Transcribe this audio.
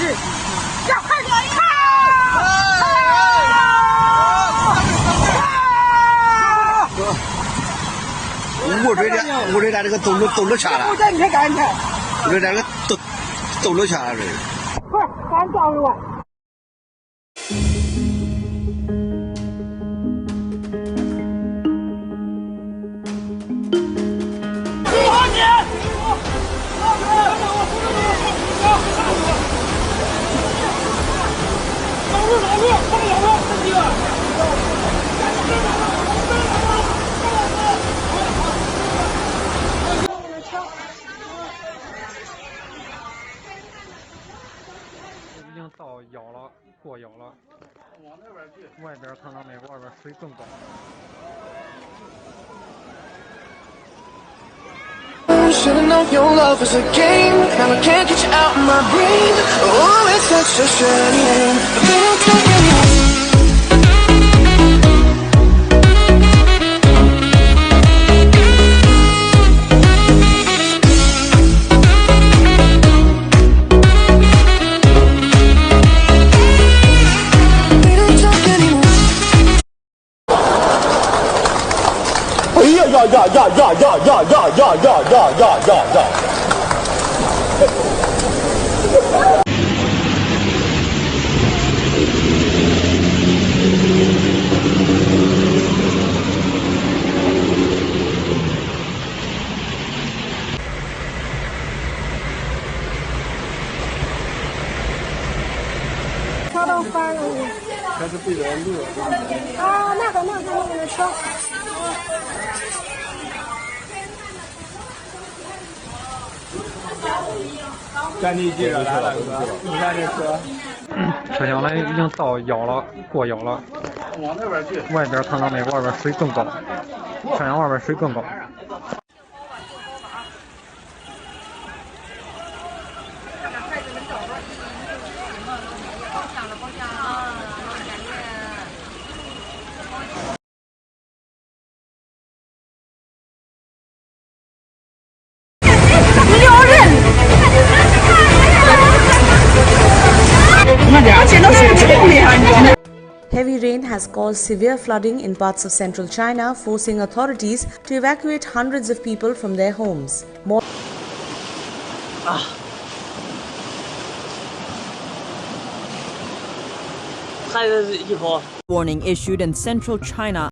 是，要快点看！我这俩这个都落下了，我这你看赶紧，我这俩个都落下了这。快，赶紧抓住我！已经到腰了，过腰了。往那边去。外边看到没？外边水更高。Should've known your love was a game. Now I can't get you out of my brain. Oh, it's such a shame. But they don't take anything. 车都翻了，还是被人路。啊，那个车。赶紧记着来了，哥！你看这车，车厢呢已经到腰了，过腰了。往那边去。外边看到没？外边水更高，车厢外边水更高。Heavy rain has caused severe flooding in parts of central China, forcing authorities to evacuate hundreds of people from their homes. Warning issued in central China.